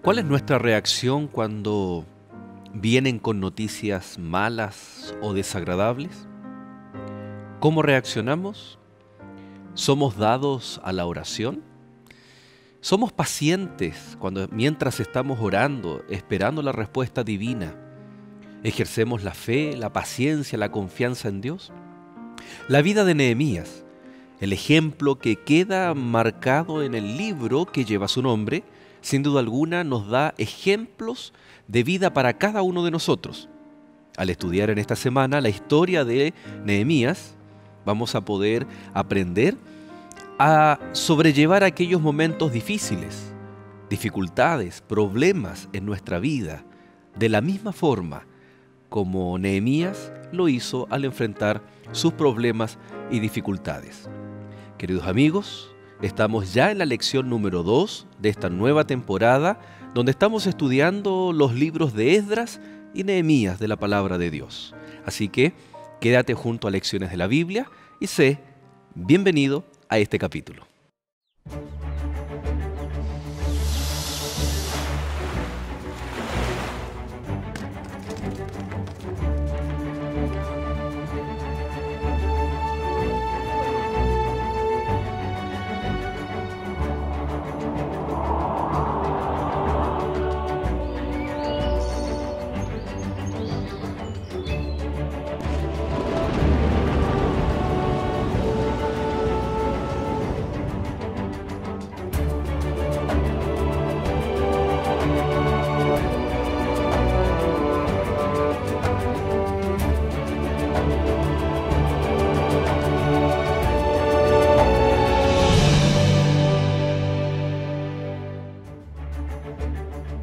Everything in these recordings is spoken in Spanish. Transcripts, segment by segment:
¿Cuál es nuestra reacción cuando vienen con noticias malas o desagradables? ¿Cómo reaccionamos? ¿Somos dados a la oración? ¿Somos pacientes mientras estamos orando, esperando la respuesta divina? ¿Ejercemos la fe, la paciencia, la confianza en Dios? La vida de Nehemías, el ejemplo que queda marcado en el libro que lleva su nombre, sin duda alguna nos da ejemplos de vida para cada uno de nosotros. Al estudiar en esta semana la historia de Nehemías, vamos a poder aprender a sobrellevar aquellos momentos difíciles, dificultades, problemas en nuestra vida, de la misma forma como Nehemías lo hizo al enfrentar sus problemas y dificultades. Queridos amigos, estamos ya en la lección número 2 de esta nueva temporada, donde estamos estudiando los libros de Esdras y Nehemías de la Palabra de Dios. Así que quédate junto a Lecciones de la Biblia y sé bienvenido a este capítulo.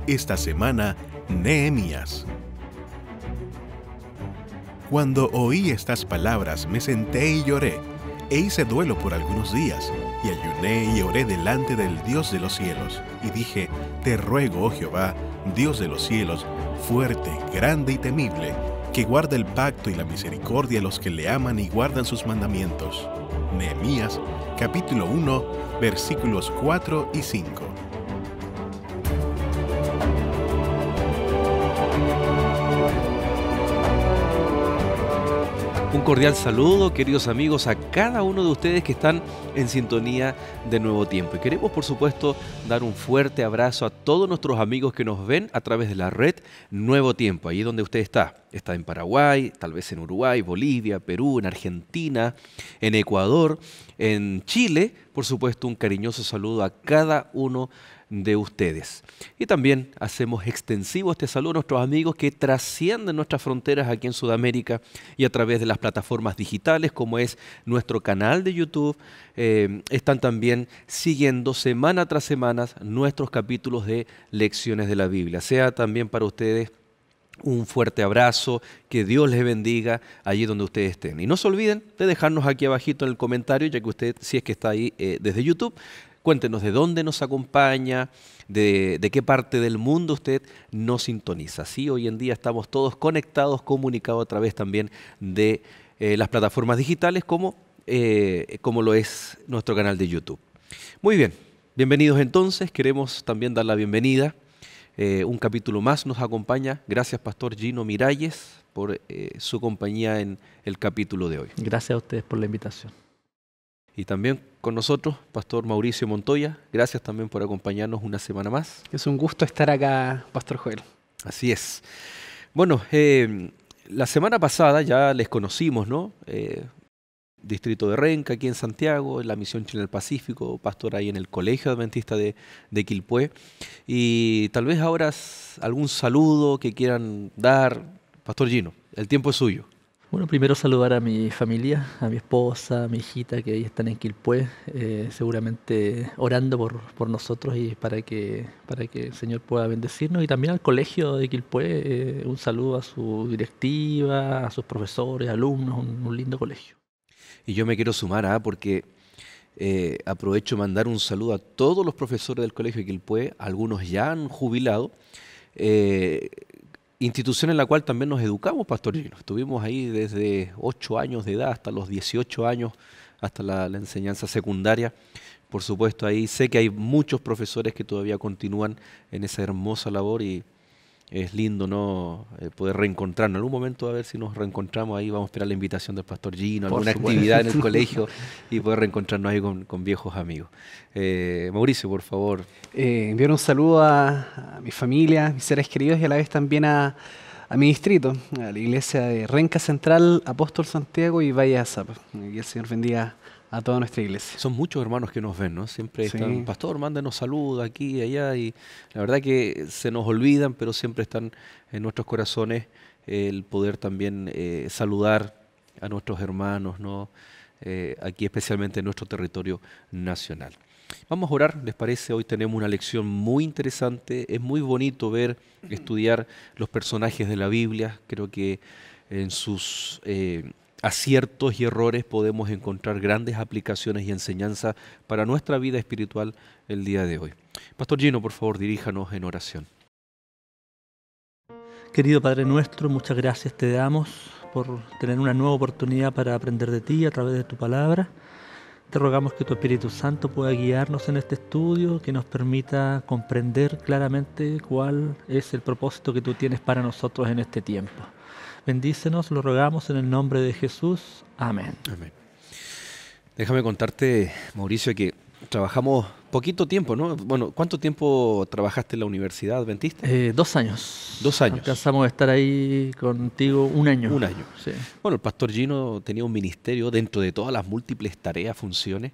Esta semana, Nehemías. Cuando oí estas palabras, me senté y lloré, e hice duelo por algunos días, y ayuné y oré delante del Dios de los cielos, y dije: Te ruego, oh Jehová, Dios de los cielos, fuerte, grande y temible, que guarda el pacto y la misericordia a los que le aman y guardan sus mandamientos. Nehemías, capítulo 1, versículos 4 y 5. Un cordial saludo, queridos amigos, a cada uno de ustedes que están en sintonía de Nuevo Tiempo. Y queremos, por supuesto, dar un fuerte abrazo a todos nuestros amigos que nos ven a través de la red Nuevo Tiempo, allí donde usted está. Está en Paraguay, tal vez en Uruguay, Bolivia, Perú, en Argentina, en Ecuador, en Chile. Por supuesto, un cariñoso saludo a cada uno de ustedes. Y también hacemos extensivo este saludo a nuestros amigos que trascienden nuestras fronteras aquí en Sudamérica y a través de las plataformas digitales como es nuestro canal de YouTube. Están también siguiendo semana tras semana nuestros capítulos de Lecciones de la Biblia. Sea también para ustedes un fuerte abrazo, que Dios les bendiga allí donde ustedes estén. Y no se olviden de dejarnos aquí abajito en el comentario, ya que usted, si es que está ahí desde YouTube, cuéntenos de dónde nos acompaña, de qué parte del mundo usted nos sintoniza. Sí, hoy en día estamos todos conectados, comunicados a través también de las plataformas digitales como lo es nuestro canal de YouTube. Muy bien, bienvenidos entonces. Queremos también dar la bienvenida. Un capítulo más nos acompaña. Gracias, Pastor Gino Miralles, por su compañía en el capítulo de hoy. Gracias a ustedes por la invitación. Y también con nosotros, Pastor Mauricio Montoya. Gracias también por acompañarnos una semana más. Es un gusto estar acá, Pastor Joel. Así es. Bueno, la semana pasada ya les conocimos, ¿no? Distrito de Renca, aquí en Santiago, en la Misión Chile del Pacífico, pastor ahí en el Colegio Adventista de Quilpué. Y tal vez ahora algún saludo que quieran dar. Pastor Gino, el tiempo es suyo. Bueno, primero saludar a mi familia, a mi esposa, a mi hijita que ahí están en Quilpué, seguramente orando por nosotros y para que el Señor pueda bendecirnos. Y también al colegio de Quilpué, un saludo a su directiva, a sus profesores, alumnos, un lindo colegio. Y yo me quiero sumar, porque aprovecho de mandar un saludo a todos los profesores del Colegio de Quilpué, algunos ya han jubilado, institución en la cual también nos educamos, Pastor Gino. Estuvimos ahí desde 8 años de edad hasta los 18 años hasta la enseñanza secundaria. Por supuesto, ahí sé que hay muchos profesores que todavía continúan en esa hermosa labor y es lindo, ¿no? Poder reencontrarnos. En algún momento a ver si nos reencontramos ahí, vamos a esperar la invitación del Pastor Gino, Por alguna supuesto. actividad en el colegio y poder reencontrarnos ahí con viejos amigos. Mauricio, por favor. Enviar un saludo a mi familia, mis seres queridos y a la vez también a mi distrito, a la iglesia de Renca Central, Apóstol Santiago y Valle de Azapa. Y el Señor bendiga a toda nuestra iglesia. Son muchos hermanos que nos ven, ¿no? Siempre Sí. están, pastor, mándenos saludos aquí y allá, y la verdad que se nos olvidan, pero siempre están en nuestros corazones el poder también saludar a nuestros hermanos, ¿no? Aquí especialmente en nuestro territorio nacional. Vamos a orar, ¿les parece? Hoy tenemos una lección muy interesante, es muy bonito ver, estudiar los personajes de la Biblia, creo que en sus aciertos y errores podemos encontrar grandes aplicaciones y enseñanzas para nuestra vida espiritual el día de hoy. Pastor Gino, por favor, diríjanos en oración. Querido Padre nuestro, muchas gracias te damos por tener una nueva oportunidad para aprender de ti a través de tu palabra. Te rogamos que tu Espíritu Santo pueda guiarnos en este estudio, que nos permita comprender claramente cuál es el propósito que tú tienes para nosotros en este tiempo. Bendícenos, lo rogamos en el nombre de Jesús. Amén. Amén. Déjame contarte, Mauricio, que trabajamos poquito tiempo, ¿no? Bueno, ¿cuánto tiempo trabajaste en la Universidad Adventista? 2 años. 2 años. Alcanzamos a estar ahí contigo 1 año. 1 año. Sí. Bueno, el Pastor Gino tenía un ministerio dentro de todas las múltiples tareas, funciones,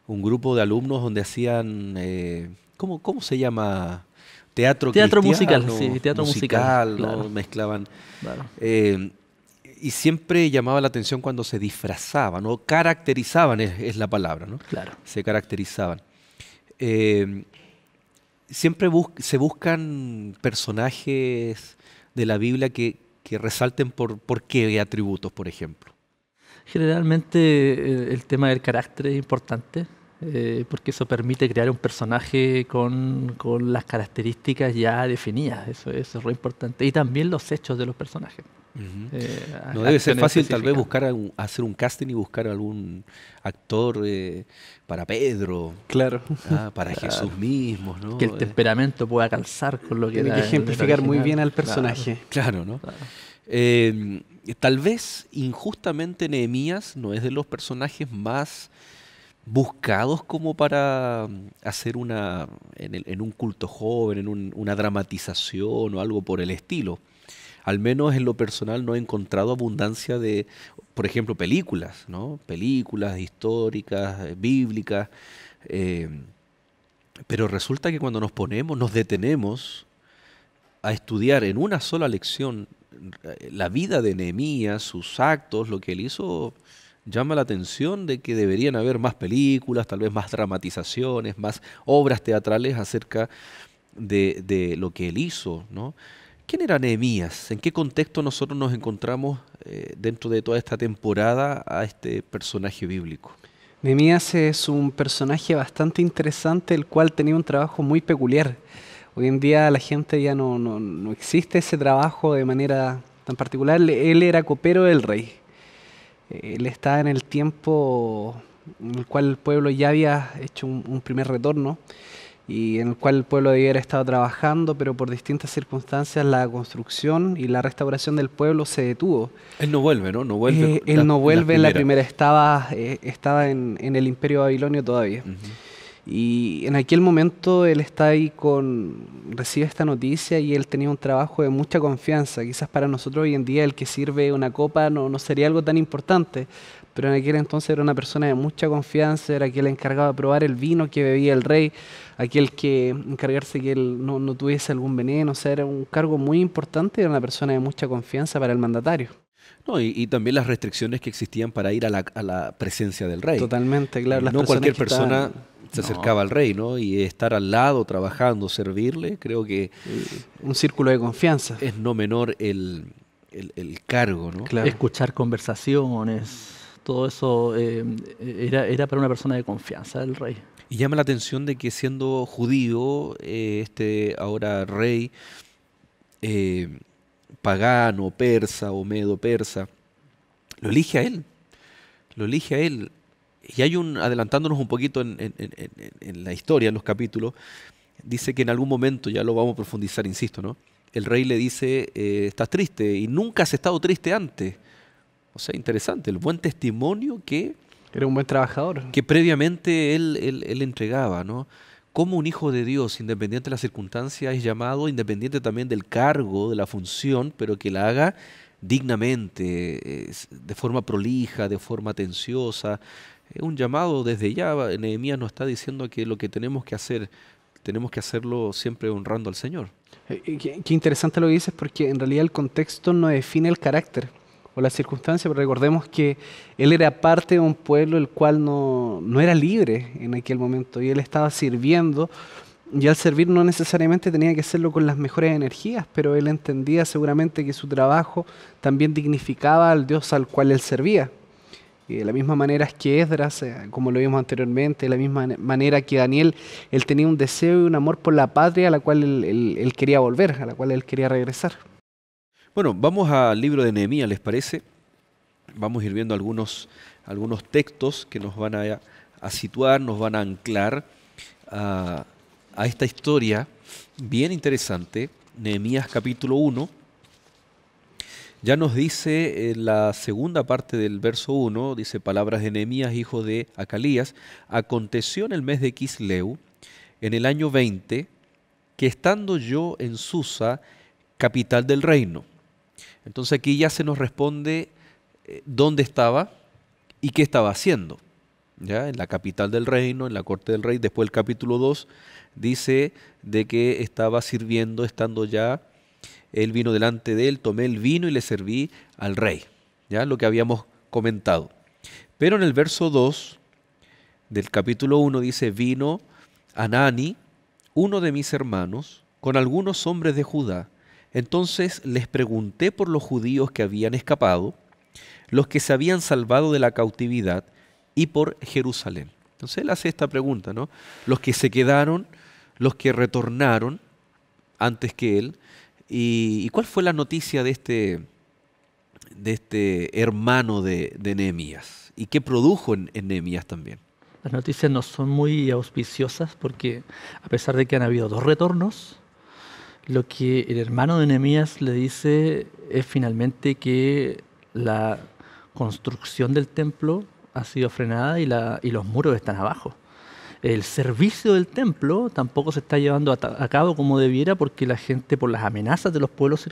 un grupo de alumnos donde hacían, ¿cómo se llama? Teatro musical, cristiano, sí, teatro musical, ¿no? claro. Mezclaban. Claro. Y siempre llamaba la atención cuando se disfrazaban, o caracterizaban es la palabra, ¿no? Claro. Se caracterizaban. Siempre se buscan personajes de la Biblia que resalten por qué atributos, por ejemplo. Generalmente el tema del carácter es importante, porque eso permite crear un personaje con las características ya definidas, eso es re importante. Y también los hechos de los personajes. No debe ser acciones fácil tal vez específicas. hacer un casting y buscar algún actor para Pedro, Claro. para Jesús mismo, ¿no? Que el temperamento pueda calzar con lo que Tiene era que el ejemplificar muy original. bien al Claro, personaje. Claro, ¿no? claro. Tal vez injustamente Nehemías no es de los personajes más buscados como para hacer en un culto joven, una dramatización o algo por el estilo. Al menos en lo personal no he encontrado abundancia de, por ejemplo, películas, ¿no? Películas históricas, bíblicas. Pero resulta que cuando nos detenemos a estudiar en una sola lección la vida de Nehemías, sus actos, lo que él hizo, llama la atención de que deberían haber más películas, tal vez más dramatizaciones, más obras teatrales acerca de lo que él hizo, ¿no? ¿Quién era Nehemías? ¿En qué contexto nosotros nos encontramos dentro de toda esta temporada a este personaje bíblico? Nehemías es un personaje bastante interesante, el cual tenía un trabajo muy peculiar. Hoy en día la gente ya no existe ese trabajo de manera tan particular. Él era copero del rey. Él estaba en el tiempo en el cual el pueblo ya había hecho un primer retorno y en el cual el pueblo debía haber estado trabajando, pero por distintas circunstancias la construcción y la restauración del pueblo se detuvo. Él no vuelve, ¿no? No vuelve. Él no vuelve en la primera, estaba en el Imperio Babilonio todavía. Ujú. Y en aquel momento él está ahí recibe esta noticia y él tenía un trabajo de mucha confianza. Quizás para nosotros hoy en día el que sirve una copa no sería algo tan importante, pero en aquel entonces era una persona de mucha confianza, era aquel encargado de probar el vino que bebía el rey, aquel que encargarse que él no tuviese algún veneno, o sea, era un cargo muy importante, era una persona de mucha confianza para el mandatario. No, y también las restricciones que existían para ir a la presencia del rey. Totalmente, claro. Las No cualquier personas que persona se acercaba al rey, ¿no? Y estar al lado, trabajando, servirle, creo que un círculo de confianza. es no menor el cargo, ¿no? Claro. Escuchar conversaciones, todo eso era para una persona de confianza del rey. Y llama la atención de que siendo judío, ahora rey, pagano, persa o medo persa, lo elige a él. Y hay adelantándonos un poquito en la historia, en los capítulos, dice que en algún momento, ya lo vamos a profundizar, insisto, ¿no? El rey le dice, estás triste y nunca has estado triste antes. O sea, interesante, el buen testimonio Era un buen trabajador. que previamente él entregaba, ¿no? Como un hijo de Dios, independiente de las circunstancias, es llamado, independiente también del cargo, de la función, pero que la haga dignamente, de forma prolija, de forma atenciosa. Es un llamado desde ya. Nehemías nos está diciendo que lo que tenemos que hacerlo siempre honrando al Señor. Qué interesante lo que dices, porque en realidad el contexto no define el carácter o la circunstancia, pero recordemos que él era parte de un pueblo el cual no era libre en aquel momento, y él estaba sirviendo, y al servir no necesariamente tenía que hacerlo con las mejores energías, pero él entendía seguramente que su trabajo también dignificaba al Dios al cual él servía. Y de la misma manera es que Esdras, como lo vimos anteriormente, de la misma manera que Daniel, él tenía un deseo y un amor por la patria a la cual él quería volver, a la cual él quería regresar. Bueno, vamos al libro de Nehemías, ¿les parece? Vamos a ir viendo algunos textos que nos van a situar, nos van a anclar a esta historia bien interesante. Nehemías capítulo 1. Ya nos dice en la segunda parte del verso 1, dice, palabras de Nehemías, hijo de Acalías, aconteció en el mes de Quisleu, en el año 20, que estando yo en Susa, capital del reino. Entonces aquí ya se nos responde dónde estaba y qué estaba haciendo. ¿Ya? En la capital del reino, en la corte del rey. Después el capítulo 2 dice de que estaba sirviendo, estando ya. Él vino delante de él, tomé el vino y le serví al rey. ¿Ya? Lo que habíamos comentado. Pero en el verso 2 del capítulo 1 dice, vino Hanani, uno de mis hermanos, con algunos hombres de Judá. Entonces les pregunté por los judíos que habían escapado, los que se habían salvado de la cautividad, y por Jerusalén. Entonces él hace esta pregunta, ¿no? Los que se quedaron, los que retornaron antes que él. ¿Y cuál fue la noticia de este hermano de Nehemías? ¿Y qué produjo en Nehemías también? Las noticias no son muy auspiciosas porque a pesar de que han habido 2 retornos, lo que el hermano de Nehemías le dice es finalmente que la construcción del templo ha sido frenada y los muros están abajo. El servicio del templo tampoco se está llevando a cabo como debiera porque la gente, por las amenazas de los pueblos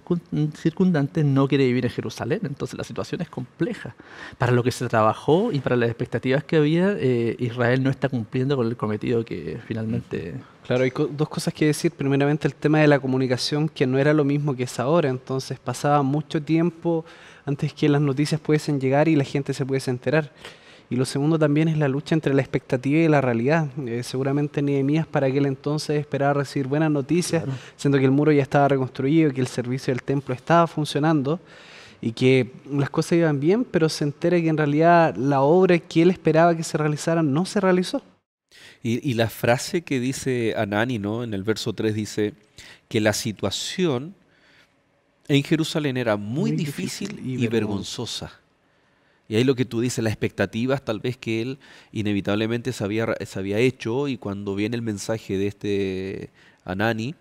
circundantes, no quiere vivir en Jerusalén. Entonces la situación es compleja. Para lo que se trabajó y para las expectativas que había, Israel no está cumpliendo con el cometido que finalmente... Claro, hay 2 cosas que decir. Primeramente, el tema de la comunicación, que no era lo mismo que es ahora. Entonces pasaba mucho tiempo antes que las noticias pudiesen llegar y la gente se pudiese enterar. Y lo segundo también es la lucha entre la expectativa y la realidad. Seguramente Nehemías para aquel entonces esperaba recibir buenas noticias, claro, siendo que el muro ya estaba reconstruido, que el servicio del templo estaba funcionando y que las cosas iban bien, pero se entera que en realidad la obra que él esperaba que se realizara no se realizó. Y la frase que dice Hanani, ¿no? En el verso 3 dice que la situación en Jerusalén era muy difícil y vergonzosa. Y ahí lo que tú dices, las expectativas tal vez que él inevitablemente se había hecho, y cuando viene el mensaje de este Hanani,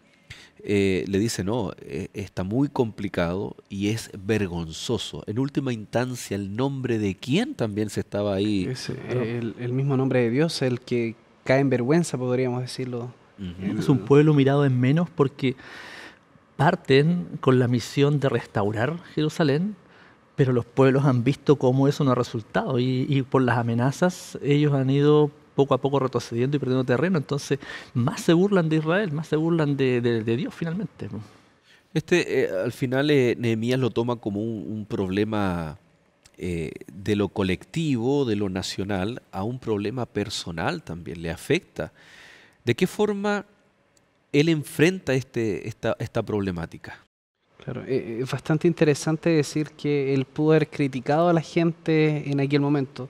le dice, no, está muy complicado y es vergonzoso. En última instancia, el nombre de quién también se estaba ahí. Es el mismo nombre de Dios, el que cae en vergüenza, podríamos decirlo. Es un pueblo mirado en menos porque parten con la misión de restaurar Jerusalén, pero los pueblos han visto cómo eso no ha resultado y por las amenazas ellos han ido poco a poco retrocediendo y perdiendo terreno. Entonces más se burlan de Israel, más se burlan de Dios finalmente. Al final Nehemías lo toma como un problema de lo colectivo, de lo nacional, a un problema personal también, le afecta. ¿De qué forma él enfrenta esta problemática? Claro, es bastante interesante decir que él pudo haber criticado a la gente en aquel momento.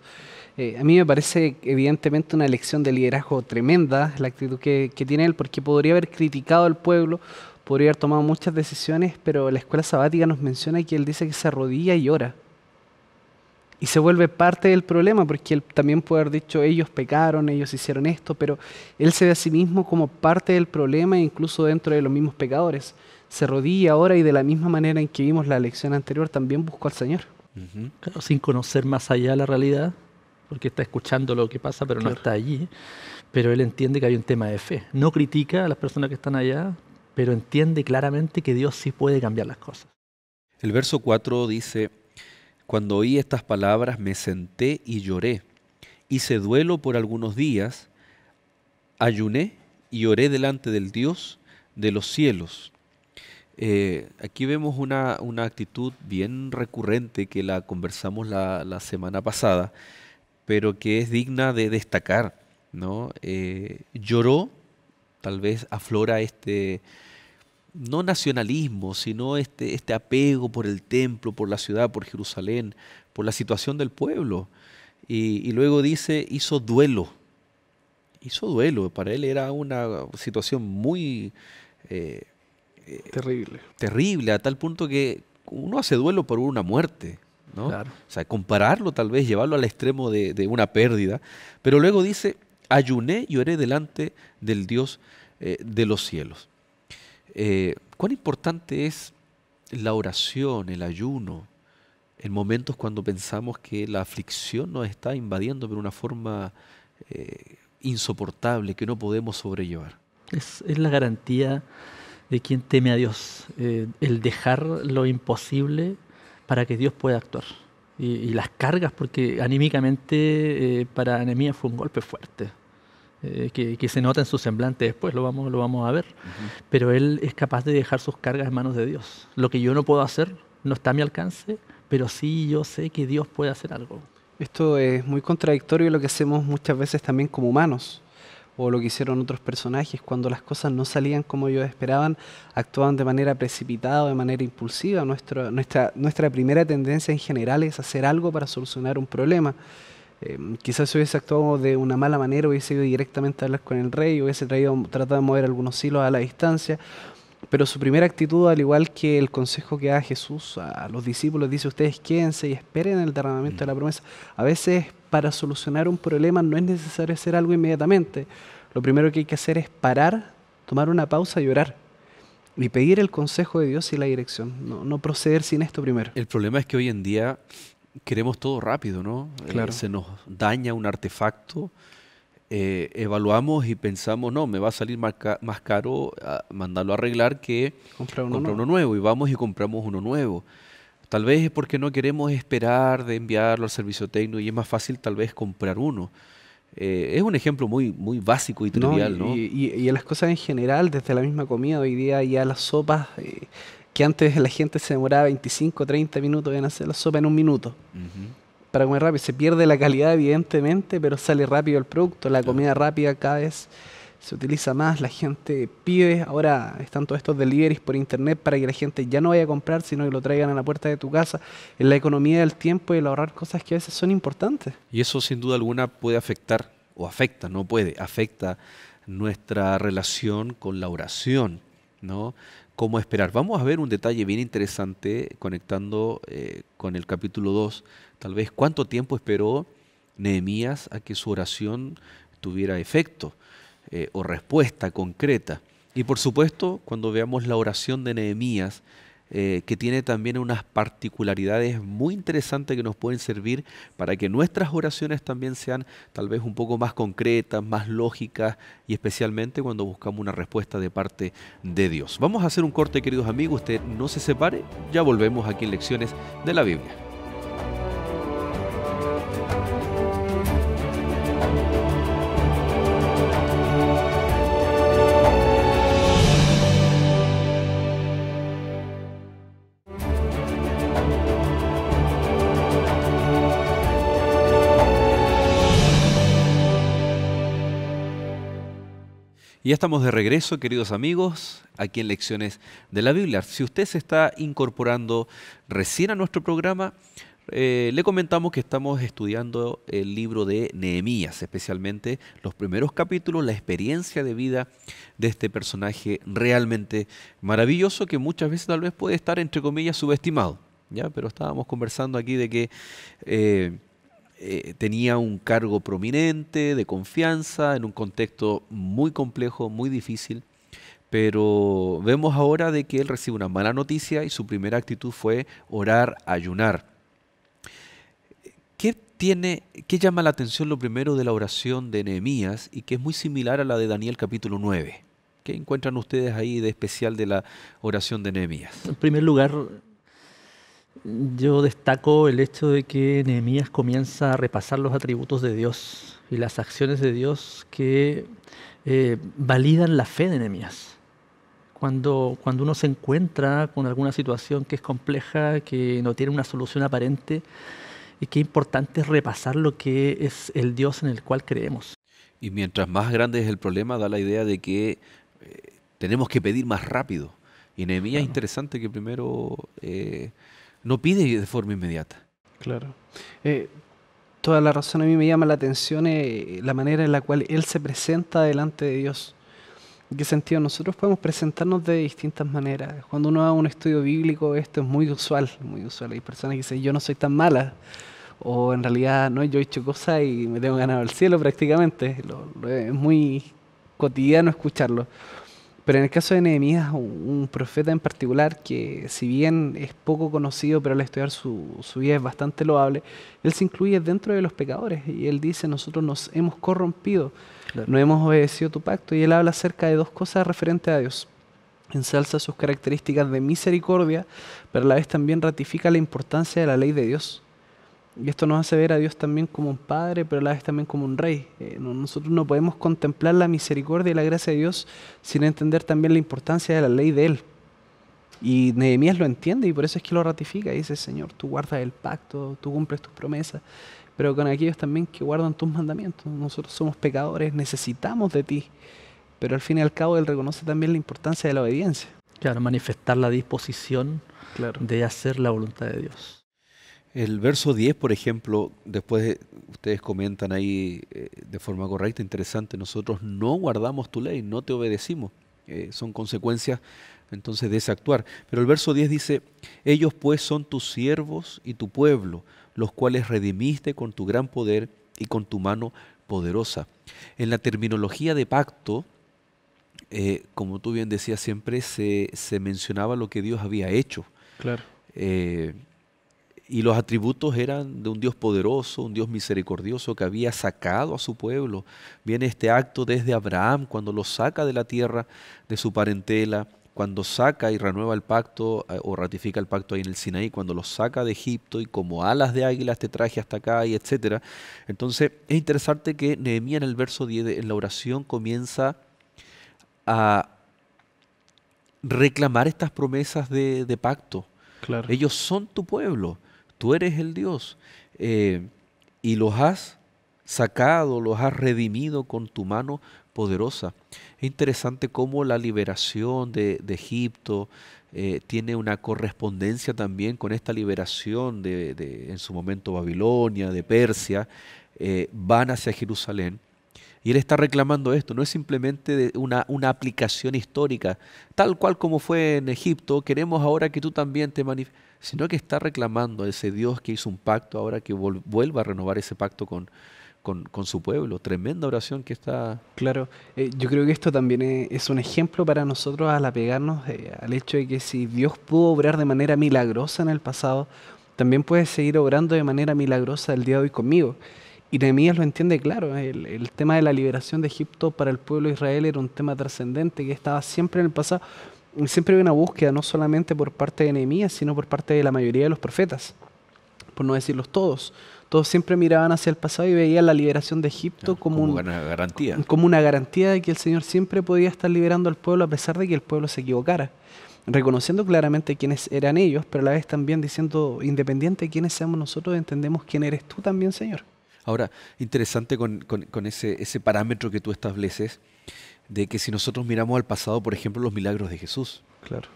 A mí me parece evidentemente una lección de liderazgo tremenda la actitud que tiene él, porque podría haber criticado al pueblo, podría haber tomado muchas decisiones, pero la escuela sabática nos menciona que él dice que se arrodilla y ora. y se vuelve parte del problema, porque él también puede haber dicho, ellos pecaron, ellos hicieron esto, pero él se ve a sí mismo como parte del problema, incluso dentro de los mismos pecadores. Se arrodilla ahora y de la misma manera en que vimos la lección anterior, también buscó al Señor. Ujú. Claro, sin conocer más allá la realidad, porque está escuchando lo que pasa, pero no Claro. está allí. Pero él entiende que hay un tema de fe. No critica a las personas que están allá, pero entiende claramente que Dios sí puede cambiar las cosas. El verso 4 dice, cuando oí estas palabras me senté y lloré, hice duelo por algunos días, ayuné y oré delante del Dios de los cielos. Aquí vemos una actitud bien recurrente que la conversamos la semana pasada, pero que es digna de destacar, ¿no? Lloró, tal vez aflora no nacionalismo, sino este apego por el templo, por la ciudad, por Jerusalén, por la situación del pueblo. Y luego dice, hizo duelo. Hizo duelo. Para él era una situación muy Terrible. terrible, a tal punto que uno hace duelo por una muerte, ¿no? Claro. O sea, compararlo tal vez, llevarlo al extremo de una pérdida. Pero luego dice, ayuné y oré delante del Dios de los cielos. ¿Cuán importante es la oración, el ayuno, en momentos cuando pensamos que la aflicción nos está invadiendo de una forma insoportable, que no podemos sobrellevar? Es la garantía de quien teme a Dios, el dejar lo imposible para que Dios pueda actuar. Y las cargas, porque anímicamente para Nehemías fue un golpe fuerte, que se nota en su semblante después, lo vamos a ver. Ujú. Pero él es capaz de dejar sus cargas en manos de Dios. Lo que yo no puedo hacer no está a mi alcance, pero sí yo sé que Dios puede hacer algo. Esto es muy contradictorio a lo que hacemos muchas veces también como humanos, o lo que hicieron otros personajes. Cuando las cosas no salían como ellos esperaban, actuaban de manera precipitada o de manera impulsiva. Nuestra primera tendencia en general es hacer algo para solucionar un problema. Quizás si hubiese actuado de una mala manera, hubiese ido directamente a hablar con el rey, hubiese tratado de mover algunos hilos a la distancia. Pero su primera actitud, al igual que el consejo que da Jesús a los discípulos, dice: ustedes quédense y esperen el derramamiento de la promesa. A veces, para solucionar un problema no es necesario hacer algo inmediatamente. Lo primero que hay que hacer es parar, tomar una pausa y orar. Y pedir el consejo de Dios y la dirección. No proceder sin esto primero. El problema es que hoy en día queremos todo rápido, ¿no? Claro. Se nos daña un artefacto, evaluamos y pensamos, no, me va a salir más caro mandarlo a arreglar que Comprar uno comprar nuevo. uno nuevo, y vamos y compramos uno nuevo. Tal vez es porque no queremos esperar de enviarlo al servicio técnico y es más fácil tal vez comprar uno. Es un ejemplo muy, muy básico y trivial, ¿no? Y en las cosas en general, desde la misma comida, hoy día ya las sopas, que antes la gente se demoraba 25, 30 minutos en hacer la sopa en un minuto. Ujú. Para comer rápido, se pierde la calidad evidentemente, pero sale rápido el producto. La comida rápida cada vez se utiliza más, la gente pide. Ahora están todos estos deliveries por internet para que la gente ya no vaya a comprar, sino que lo traigan a la puerta de tu casa. En la economía del tiempo y el ahorrar cosas que a veces son importantes. Y eso sin duda alguna puede afectar, o afecta, no puede, afecta nuestra relación con la oración, ¿no? ¿Cómo esperar? Vamos a ver un detalle bien interesante conectando con el capítulo 2. Tal vez cuánto tiempo esperó Nehemías a que su oración tuviera efecto o respuesta concreta. Y por supuesto, cuando veamos la oración de Nehemías, que tiene también unas particularidades muy interesantes que nos pueden servir para que nuestras oraciones también sean tal vez un poco más concretas, más lógicas, y especialmente cuando buscamos una respuesta de parte de Dios. Vamos a hacer un corte, queridos amigos, usted no se separe, ya volvemos aquí en Lecciones de la Biblia. Y ya estamos de regreso, queridos amigos, aquí en Lecciones de la Biblia. Si usted se está incorporando recién a nuestro programa, le comentamos que estamos estudiando el libro de Nehemías, especialmente los primeros capítulos, la experiencia de vida de este personaje realmente maravilloso que muchas veces tal vez puede estar, entre comillas, subestimado. ¿ya? Pero estábamos conversando aquí de que tenía un cargo prominente, de confianza, en un contexto muy complejo, muy difícil, pero vemos ahora de que él recibe una mala noticia y su primera actitud fue orar, ayunar. ¿Qué llama la atención lo primero de la oración de Nehemías y que es muy similar a la de Daniel capítulo 9? ¿Qué encuentran ustedes ahí de especial de la oración de Nehemías? En primer lugar, yo destaco el hecho de que Nehemías comienza a repasar los atributos de Dios y las acciones de Dios que validan la fe de Nehemías. Cuando uno se encuentra con alguna situación que es compleja, que no tiene una solución aparente, y qué importante es repasar lo que es el Dios en el cual creemos. Y mientras más grande es el problema, da la idea de que tenemos que pedir más rápido. Y Nehemías es Claro, interesante que primero no pide de forma inmediata. Claro. Toda la razón. A mí me llama la atención la manera en la cual él se presenta delante de Dios. ¿En qué sentido? Nosotros podemos presentarnos de distintas maneras. Cuando uno va a un estudio bíblico, esto es muy usual, muy usual. Hay personas que dicen, yo no soy tan mala, o en realidad, no, yo he hecho cosas y me tengo ganado el cielo prácticamente. Es muy cotidiano escucharlo. Pero en el caso de Nehemías, un profeta en particular, que si bien es poco conocido, pero al estudiar su vida es bastante loable, él se incluye dentro de los pecadores. Y él dice, nosotros nos hemos corrompido, claro. no hemos obedecido tu pacto. Y él habla acerca de dos cosas referentes a Dios. Ensalza sus características de misericordia, pero a la vez también ratifica la importancia de la ley de Dios. Y esto nos hace ver a Dios también como un padre, pero a la vez también como un rey. Nosotros no podemos contemplar la misericordia y la gracia de Dios sin entender también la importancia de la ley de Él. Y Nehemías lo entiende y por eso es que lo ratifica. Y dice, Señor, tú guardas el pacto, tú cumples tus promesas, pero con aquellos también que guardan tus mandamientos. Nosotros somos pecadores, necesitamos de ti. Pero al fin y al cabo Él reconoce también la importancia de la obediencia. Claro, manifestar la disposición Claro. de hacer la voluntad de Dios. El verso 10, por ejemplo, ustedes comentan ahí de forma correcta, interesante, nosotros no guardamos tu ley, no te obedecimos. Son consecuencias entonces de ese actuar. Pero el verso 10 dice, ellos pues son tus siervos y tu pueblo, los cuales redimiste con tu gran poder y con tu mano poderosa. En la terminología de pacto, como tú bien decías siempre, se mencionaba lo que Dios había hecho. Claro. Eh, Y los atributos eran de un Dios poderoso, un Dios misericordioso que había sacado a su pueblo. Viene este acto desde Abraham, cuando lo saca de la tierra de su parentela, cuando saca y renueva el pacto o ratifica el pacto ahí en el Sinaí, cuando lo saca de Egipto y como alas de águilas te traje hasta acá y etcétera. Entonces es interesante que Nehemías en el verso 10 en la oración comienza a reclamar estas promesas de pacto. Claro. Ellos son tu pueblo, tú eres el Dios, y los has sacado, los has redimido con tu mano poderosa. Es interesante cómo la liberación de Egipto tiene una correspondencia también con esta liberación en su momento Babilonia, de Persia, van hacia Jerusalén. Y él está reclamando esto, no es simplemente una aplicación histórica, tal cual como fue en Egipto, queremos ahora que tú también te manifiestes, sino que está reclamando a ese Dios que hizo un pacto, ahora que vuelva a renovar ese pacto con su pueblo. Tremenda oración que está... Claro, yo creo que esto también es un ejemplo para nosotros al apegarnos al hecho de que si Dios pudo obrar de manera milagrosa en el pasado, también puede seguir obrando de manera milagrosa el día de hoy conmigo. Y Nehemías lo entiende claro, el tema de la liberación de Egipto para el pueblo de Israel era un tema trascendente que estaba siempre en el pasado. Y siempre había una búsqueda, no solamente por parte de Nehemías, sino por parte de la mayoría de los profetas, por no decirlos todos. Todos siempre miraban hacia el pasado y veían la liberación de Egipto como una garantía. como una garantía de que el Señor siempre podía estar liberando al pueblo a pesar de que el pueblo se equivocara, reconociendo claramente quiénes eran ellos, pero a la vez también diciendo, independiente de quiénes seamos nosotros, entendemos quién eres tú también, Señor. Ahora, interesante con ese parámetro que tú estableces, de que si nosotros miramos al pasado, por ejemplo, los milagros de Jesús, Claro.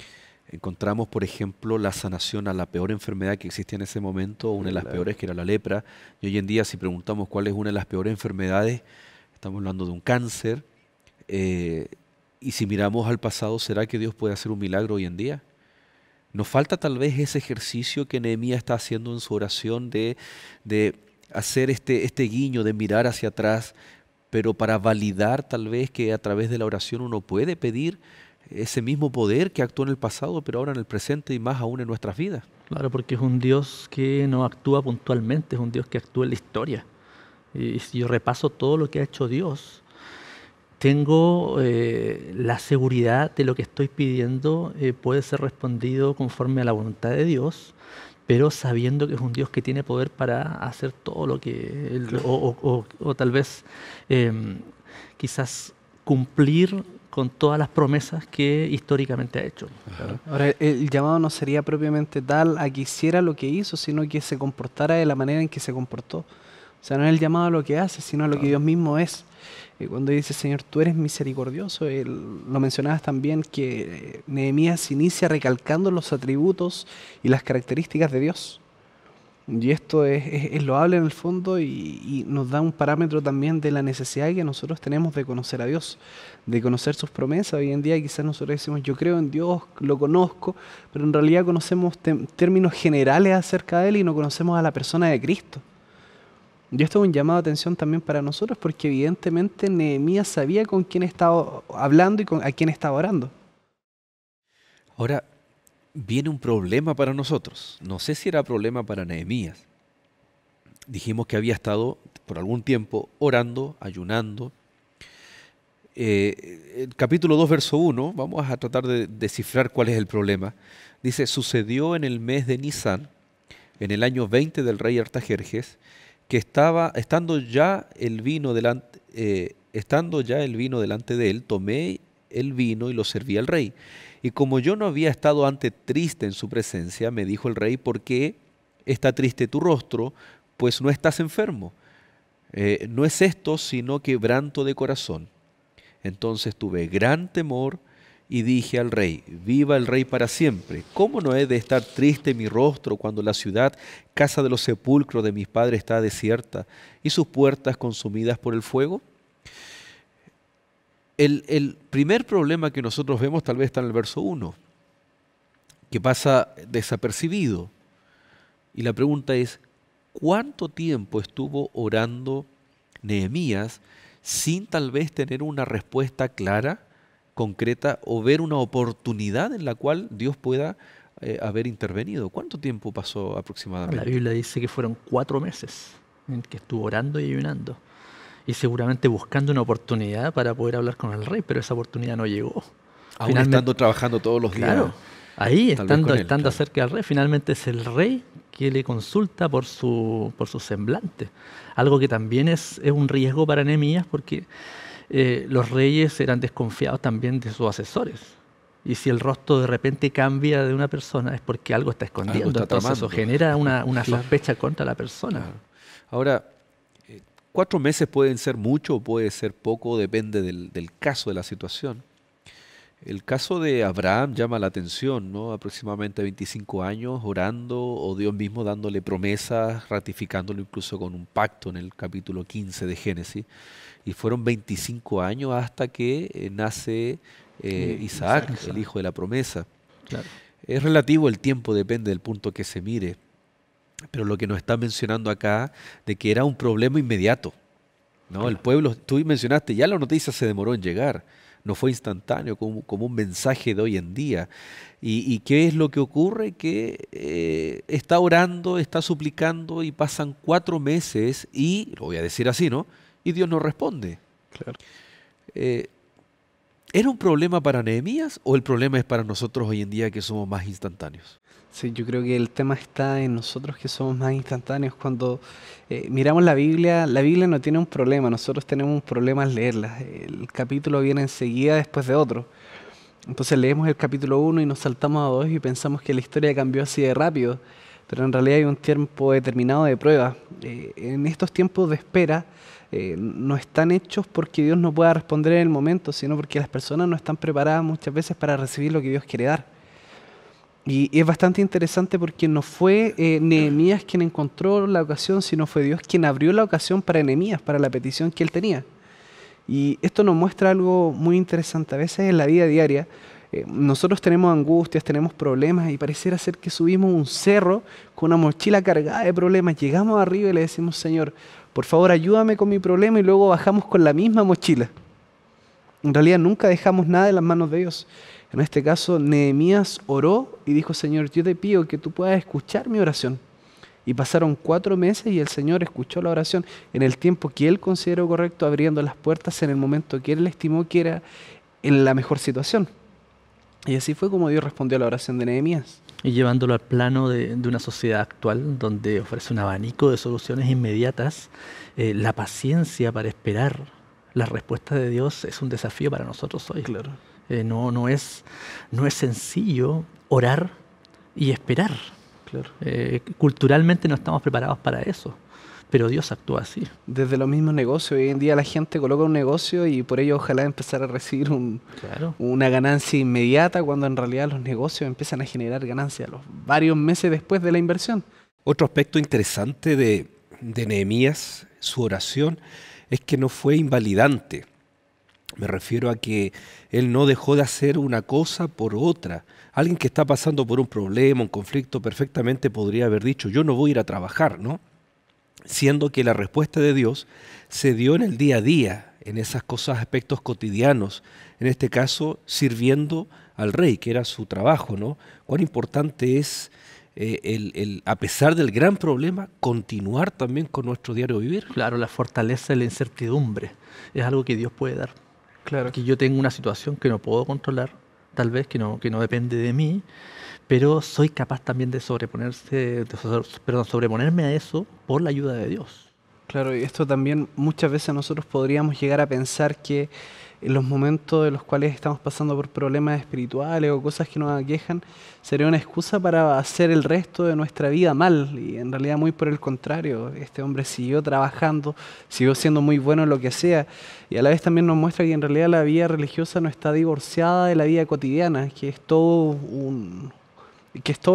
encontramos, por ejemplo, la sanación a la peor enfermedad que existía en ese momento, una de las peores que era la lepra, y hoy en día si preguntamos cuál es una de las peores enfermedades, estamos hablando de un cáncer, y si miramos al pasado, ¿será que Dios puede hacer un milagro hoy en día? Nos falta tal vez ese ejercicio que Nehemías está haciendo en su oración de hacer este guiño, de mirar hacia atrás, pero para validar tal vez que a través de la oración uno puede pedir ese mismo poder que actuó en el pasado, pero ahora en el presente y más aún en nuestras vidas. Claro, porque es un Dios que no actúa puntualmente, es un Dios que actúa en la historia. Y si yo repaso todo lo que ha hecho Dios, tengo la seguridad de lo que estoy pidiendo puede ser respondido conforme a la voluntad de Dios, pero sabiendo que es un Dios que tiene poder para hacer todo lo que Él, o tal vez quizás cumplir con todas las promesas que históricamente ha hecho. Ajá. Ahora, el llamado no sería propiamente tal a que hiciera lo que hizo, sino que se comportara de la manera en que se comportó. O sea, no es el llamado a lo que hace, sino a lo que Dios mismo es. Cuando dice, Señor, tú eres misericordioso, lo mencionabas también que Nehemías inicia recalcando los atributos y las características de Dios. Y esto es loable en el fondo y nos da un parámetro también de la necesidad que nosotros tenemos de conocer a Dios, de conocer sus promesas. Hoy en día quizás nosotros decimos, yo creo en Dios, lo conozco, pero en realidad conocemos términos generales acerca de Él y no conocemos a la persona de Cristo. Y esto es un llamado de atención también para nosotros porque evidentemente Nehemías sabía con quién estaba hablando y a quién estaba orando. Ahora, viene un problema para nosotros. No sé si era problema para Nehemías. Dijimos que había estado por algún tiempo orando, ayunando. El capítulo 2, verso 1, vamos a tratar de descifrar cuál es el problema. Dice, sucedió en el mes de Nisán, en el año 20 del rey Artajerjes, que estando ya el vino delante de él, tomé el vino y lo serví al rey. Y como yo no había estado antes triste en su presencia, me dijo el rey, ¿por qué está triste tu rostro? Pues no estás enfermo. No es esto sino quebranto de corazón. Entonces tuve gran temor y dije al rey, viva el rey para siempre. ¿Cómo no he de estar triste mi rostro cuando la ciudad, casa de los sepulcros de mis padres, está desierta y sus puertas consumidas por el fuego? El primer problema que nosotros vemos tal vez está en el verso 1, que pasa desapercibido. Y la pregunta es, ¿cuánto tiempo estuvo orando Nehemías sin tal vez tener una respuesta clara, concreta, o ver una oportunidad en la cual Dios pueda haber intervenido? ¿Cuánto tiempo pasó La aproximadamente? Biblia dice que fueron 4 meses en que estuvo orando y ayunando. Y seguramente buscando una oportunidad para poder hablar con el rey, pero esa oportunidad no llegó. Aún Finalmente, estando trabajando todos los días. claro, ahí tal vez con él, estando claro. cerca del rey, finalmente es el rey que le consulta por su semblante. Algo que también es un riesgo para Nehemías porque los reyes eran desconfiados también de sus asesores. Y si el rostro de repente cambia de una persona es porque algo está escondiendo. está Entonces eso tramando. genera una Claro. sospecha contra la persona. Claro. Ahora, 4 meses pueden ser mucho o puede ser poco, depende del caso, de la situación. El caso de Abraham llama la atención, ¿no? Aproximadamente 25 años orando o Dios mismo dándole promesas, ratificándolo incluso con un pacto en el capítulo 15 de Génesis. Y fueron 25 años hasta que nace Isaac, el hijo de la promesa. Claro. Es relativo el tiempo, depende del punto que se mire. Pero lo que nos está mencionando acá, de que era un problema inmediato, ¿no? El pueblo, tú mencionaste, ya la noticia se demoró en llegar, no fue instantáneo, como un mensaje de hoy en día. ¿Y qué es lo que ocurre? Que está orando, está suplicando y pasan 4 meses y, lo voy a decir así, ¿no? Y Dios no responde. Claro. ¿Era un problema para Nehemías o el problema es para nosotros hoy en día que somos más instantáneos? Sí, yo creo que el tema está en nosotros que somos más instantáneos. Cuando miramos la Biblia no tiene un problema, nosotros tenemos un problema al leerla. El capítulo viene enseguida después de otro. Entonces leemos el capítulo 1 y nos saltamos a 2 y pensamos que la historia cambió así de rápido, pero en realidad hay un tiempo determinado de prueba. En estos tiempos de espera no están hechos porque Dios no pueda responder en el momento, sino porque las personas no están preparadas muchas veces para recibir lo que Dios quiere dar. Y es bastante interesante porque no fue Nehemías quien encontró la ocasión, sino fue Dios quien abrió la ocasión para Nehemías, para la petición que él tenía. Y esto nos muestra algo muy interesante. A veces en la vida diaria Nosotros tenemos angustias, tenemos problemas y pareciera ser que subimos un cerro con una mochila cargada de problemas. Llegamos arriba y le decimos, Señor, por favor ayúdame con mi problema, y luego bajamos con la misma mochila. En realidad nunca dejamos nada en las manos de Dios. En este caso, Nehemías oró y dijo, Señor, yo te pido que tú puedas escuchar mi oración. Y pasaron 4 meses y el Señor escuchó la oración en el tiempo que Él consideró correcto, abriendo las puertas en el momento que Él estimó que era en la mejor situación. Y así fue como Dios respondió a la oración de Nehemías. Y llevándolo al plano de una sociedad actual donde ofrece un abanico de soluciones inmediatas, la paciencia para esperar las respuestas de Dios es un desafío para nosotros hoy. Claro. No es sencillo orar y esperar. Claro. Culturalmente no estamos preparados para eso, pero Dios actúa así. Desde los mismos negocios, hoy en día la gente coloca un negocio y por ello ojalá empezar a recibir una ganancia inmediata, cuando en realidad los negocios empiezan a generar ganancias varios meses después de la inversión. Otro aspecto interesante de Nehemías, su oración, es que no fue invalidante. Me refiero a que él no dejó de hacer una cosa por otra. Alguien que está pasando por un problema, un conflicto, perfectamente podría haber dicho, yo no voy a ir a trabajar, ¿no? Siendo que la respuesta de Dios se dio en el día a día, en esas cosas, aspectos cotidianos, en este caso sirviendo al rey, que era su trabajo, ¿no? Cuán importante es, a pesar del gran problema, continuar también con nuestro diario vivir. Claro, la fortaleza y la incertidumbre es algo que Dios puede dar. Claro. Que yo tengo una situación que no puedo controlar, tal vez que no depende de mí, pero soy capaz también de sobreponerme a eso por la ayuda de Dios. Claro, y esto también muchas veces nosotros podríamos llegar a pensar que en los momentos en los cuales estamos pasando por problemas espirituales o cosas que nos aquejan, sería una excusa para hacer el resto de nuestra vida mal, y en realidad muy por el contrario. Este hombre siguió trabajando, siguió siendo muy bueno en lo que hacía, y a la vez también nos muestra que en realidad la vida religiosa no está divorciada de la vida cotidiana, que es todo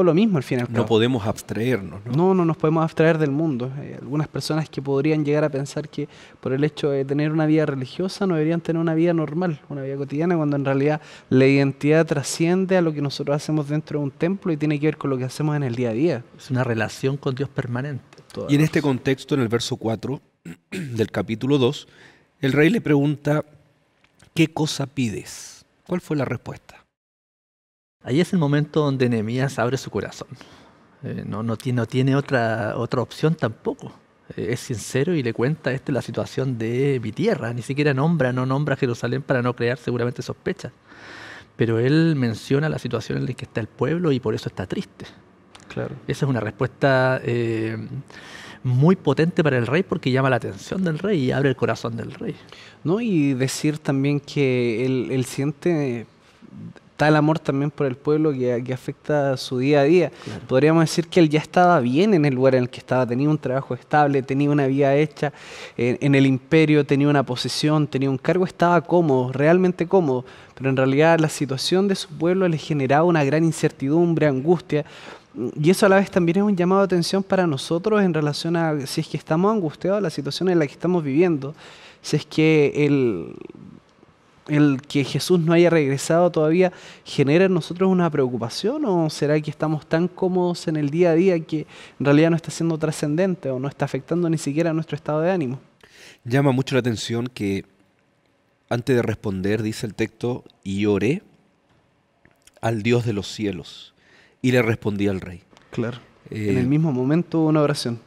lo mismo al fin y al cabo. No podemos abstraernos, ¿no? No nos podemos abstraer del mundo. Algunas personas que podrían llegar a pensar que por el hecho de tener una vida religiosa no deberían tener una vida normal, una vida cotidiana, cuando en realidad la identidad trasciende a lo que nosotros hacemos dentro de un templo y tiene que ver con lo que hacemos en el día a día. Es una relación con Dios permanente. Y en este contexto, en el verso 4 del capítulo 2, el rey le pregunta, ¿qué cosa pides? ¿Cuál fue la respuesta? Ahí es el momento donde Nehemías abre su corazón. No tiene otra opción tampoco. Es sincero y le cuenta la situación de mi tierra. Ni siquiera no nombra a Jerusalén para no crear seguramente sospechas. Pero él menciona la situación en la que está el pueblo y por eso está triste. Claro. Esa es una respuesta muy potente para el rey, porque llama la atención del rey y abre el corazón del rey. ¿No? Y decir también que él siente tal amor también por el pueblo que afecta su día a día. Claro. Podríamos decir que él ya estaba bien en el lugar en el que estaba, tenía un trabajo estable, tenía una vida hecha en el imperio, tenía una posición, tenía un cargo, estaba cómodo, realmente cómodo, pero en realidad la situación de su pueblo le generaba una gran incertidumbre, angustia, y eso a la vez también es un llamado de atención para nosotros en relación a si es que estamos angustiados, la situación en la que estamos viviendo, si es que el que Jesús no haya regresado todavía genera en nosotros una preocupación, o será que estamos tan cómodos en el día a día que en realidad no está siendo trascendente o no está afectando ni siquiera nuestro estado de ánimo. Llama mucho la atención que antes de responder, dice el texto, y oré al Dios de los cielos y le respondí al rey. Claro, en el mismo momento una oración.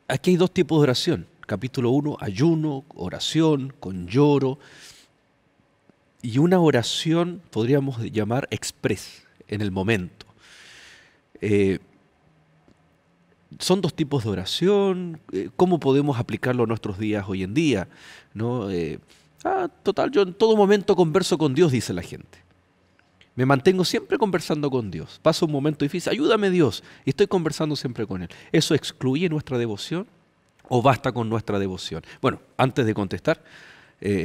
Aquí hay 2 tipos de oración. Capítulo 1, ayuno, oración, con lloro. Y una oración podríamos llamar express, en el momento. Son 2 tipos de oración. ¿Cómo podemos aplicarlo a nuestros días hoy en día? ¿No? Total, yo en todo momento converso con Dios, dice la gente. Me mantengo siempre conversando con Dios. Paso un momento difícil, ayúdame Dios, y estoy conversando siempre con Él. ¿Eso excluye nuestra devoción o basta con nuestra devoción? Bueno, antes de contestar,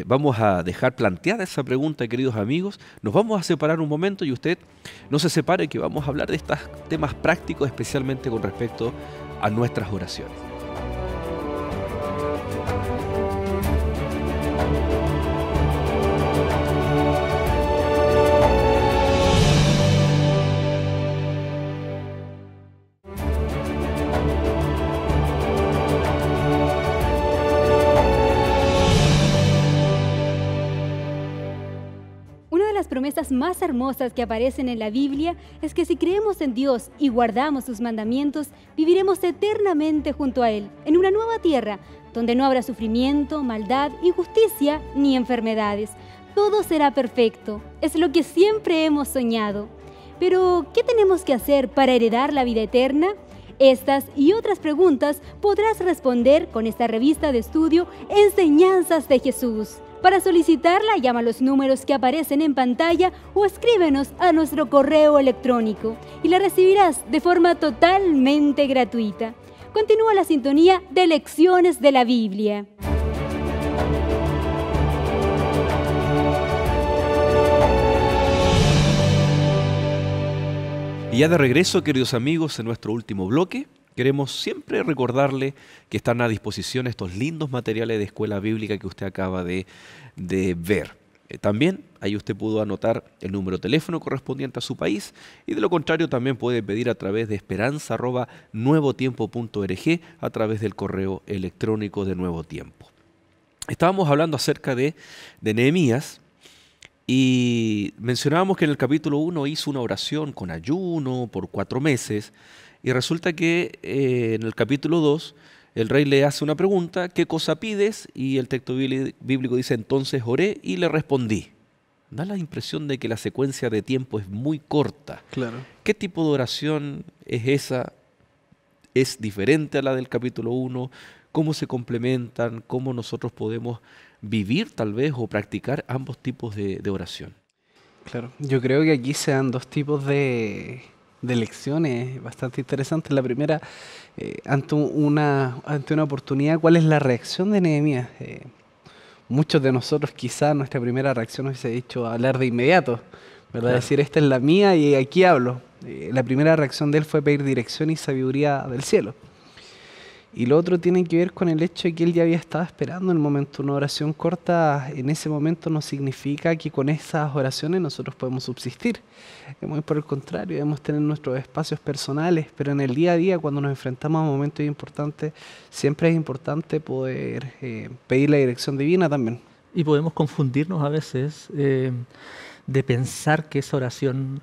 vamos a dejar planteada esa pregunta, queridos amigos. Nos vamos a separar un momento y usted no se separe, que vamos a hablar de estos temas prácticos, especialmente con respecto a nuestras oraciones. las promesas más hermosas que aparecen en la Biblia es que si creemos en Dios y guardamos sus mandamientos, viviremos eternamente junto a Él, en una nueva tierra, donde no habrá sufrimiento, maldad, injusticia ni enfermedades. Todo será perfecto. Es lo que siempre hemos soñado. Pero, ¿qué tenemos que hacer para heredar la vida eterna? Estas y otras preguntas podrás responder con esta revista de estudio Enseñanzas de Jesús. Para solicitarla, llama a los números que aparecen en pantalla o escríbenos a nuestro correo electrónico y la recibirás de forma totalmente gratuita. Continúa la sintonía de Lecciones de la Biblia. Y ya de regreso, queridos amigos, en nuestro último bloque, queremos siempre recordarle que están a disposición estos lindos materiales de escuela bíblica que usted acaba de ver. También ahí usted pudo anotar el número de teléfono correspondiente a su país y de lo contrario también puede pedir a través de esperanza@nuevotiempo.org a través del correo electrónico de Nuevo Tiempo. Estábamos hablando acerca de Nehemías. Y mencionábamos que en el capítulo 1 hizo una oración con ayuno por 4 meses y resulta que en el capítulo 2 el rey le hace una pregunta, ¿qué cosa pides? Y el texto bíblico dice, entonces oré y le respondí. Da la impresión de que la secuencia de tiempo es muy corta. Claro. ¿Qué tipo de oración es esa? ¿Es diferente a la del capítulo 1? ¿Cómo se complementan? ¿Cómo nosotros podemos vivir tal vez o practicar ambos tipos de oración? Claro, yo creo que aquí se dan dos tipos de lecciones bastante interesantes. La primera, ante una oportunidad, ¿cuál es la reacción de Nehemías? Muchos de nosotros quizás nuestra primera reacción hubiese dicho hablar de inmediato, ¿verdad? Claro. Decir, esta es la mía y aquí hablo. La primera reacción de él fue pedir dirección y sabiduría del cielo. Y lo otro tiene que ver con el hecho de que él ya había estado esperando el momento. Una oración corta en ese momento no significa que con esas oraciones nosotros podemos subsistir. Muy por el contrario, debemos tener nuestros espacios personales, pero en el día a día, cuando nos enfrentamos a momentos importantes, siempre es importante poder pedir la dirección divina también. Y podemos confundirnos a veces de pensar que esa oración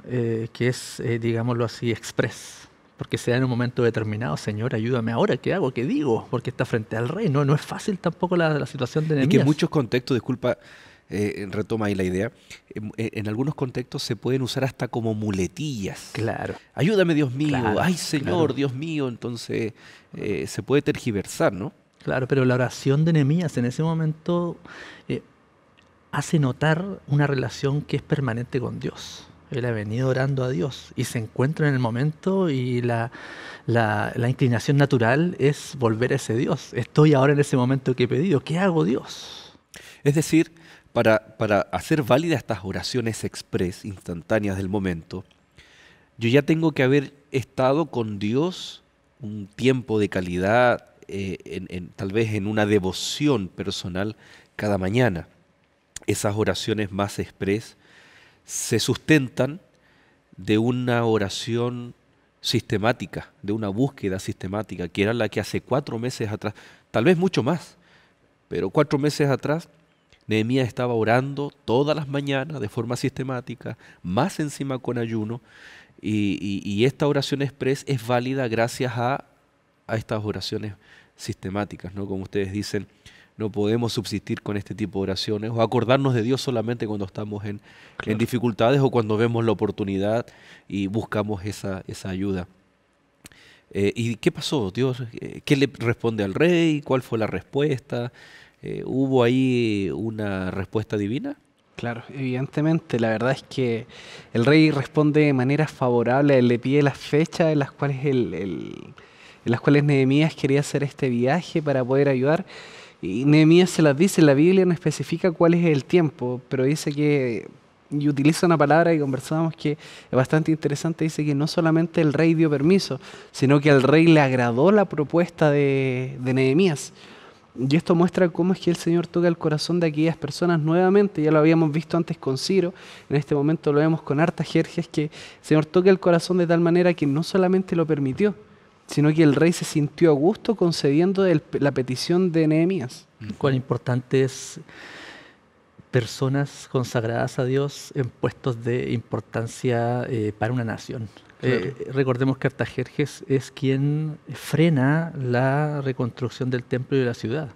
que es, digámoslo así, express, porque se da en un momento determinado, Señor, ayúdame ahora, ¿qué hago? ¿Qué digo? Porque está frente al rey. No es fácil tampoco la situación de Y Nehemías. que en muchos contextos, disculpa, retoma ahí la idea, en algunos contextos se pueden usar hasta como muletillas. Claro. Ayúdame, Dios mío, Claro, ay Señor, claro. Dios mío, entonces se puede tergiversar, ¿no? Claro, pero la oración de Nehemías en ese momento hace notar una relación que es permanente con Dios. Él ha venido orando a Dios y se encuentra en el momento y la inclinación natural es volver a ese Dios. Estoy ahora en ese momento que he pedido. ¿Qué hago, Dios? Es decir, para hacer válidas estas oraciones express, instantáneas del momento, yo ya tengo que haber estado con Dios un tiempo de calidad, tal vez en una devoción personal cada mañana. Esas oraciones más express se sustentan de una oración sistemática, de una búsqueda sistemática, que era la que hace 4 meses atrás, tal vez mucho más, pero 4 meses atrás, Nehemías estaba orando todas las mañanas de forma sistemática, más encima con ayuno, y esta oración express es válida gracias a estas oraciones sistemáticas, ¿no? Como ustedes dicen, no podemos subsistir con este tipo de oraciones o acordarnos de Dios solamente cuando estamos en dificultades o cuando vemos la oportunidad y buscamos esa ayuda. ¿Y qué pasó? Dios, ¿qué le responde al rey? ¿Cuál fue la respuesta? ¿Hubo ahí una respuesta divina? Claro, evidentemente, la verdad es que el rey responde de manera favorable, él le pide las fechas en las cuales Nehemías quería hacer este viaje para poder ayudar. Y Nehemías se las dice, la Biblia no especifica cuál es el tiempo, pero dice que, y utiliza una palabra que conversábamos que es bastante interesante, dice que no solamente el rey dio permiso, sino que al rey le agradó la propuesta de Nehemías. Y esto muestra cómo es que el Señor toca el corazón de aquellas personas nuevamente. Ya lo habíamos visto antes con Ciro, en este momento lo vemos con Artajerjes, que el Señor toca el corazón de tal manera que no solamente lo permitió, sino que el rey se sintió a gusto concediendo la petición de Nehemías. Cuán importante es personas consagradas a Dios en puestos de importancia para una nación. Claro. Recordemos que Artajerjes es quien frena la reconstrucción del templo y de la ciudad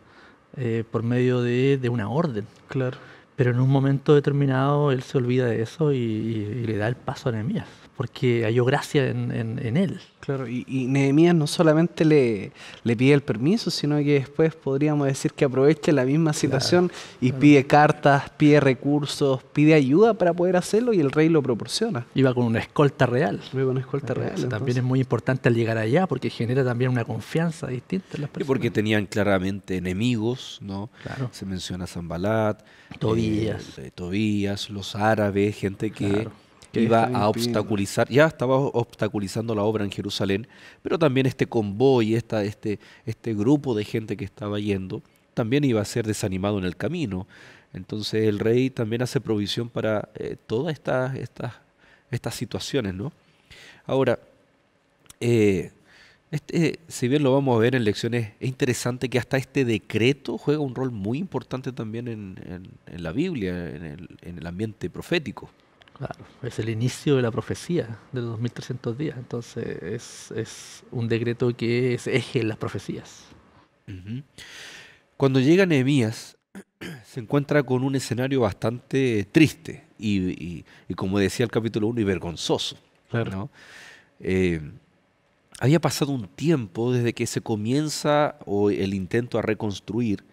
por medio de una orden. Claro. Pero en un momento determinado él se olvida de eso y le da el paso a Nehemías, porque halló gracia en él. Claro, y Nehemías no solamente le pide el permiso, sino que después podríamos decir que aprovecha la misma situación y pide cartas, pide recursos, pide ayuda para poder hacerlo y el rey lo proporciona. Iba con una escolta real. Luego una escolta real. Eso también entonces. es muy importante al llegar allá, porque genera también una confianza distinta en las Y personas. porque tenían claramente enemigos, ¿no? Claro. Se menciona Sanbalat, Tobías. Tobías, los árabes, gente que Claro. Que iba estaban a impidiendo. obstaculizar, ya estaba obstaculizando la obra en Jerusalén, pero también este convoy, este grupo de gente que estaba yendo, también iba a ser desanimado en el camino. Entonces el rey también hace provisión para todas estas situaciones, ¿no? Ahora, si bien lo vamos a ver en lecciones, es interesante que hasta este decreto juega un rol muy importante también en la Biblia, en el ambiente profético. Claro, es el inicio de la profecía de los 2300 días. Entonces es un decreto que es eje en las profecías. Ujú. Cuando llega Nehemías, se encuentra con un escenario bastante triste y como decía el capítulo 1, y vergonzoso, ¿no? Había pasado un tiempo desde que se comienza el intento a reconstruir,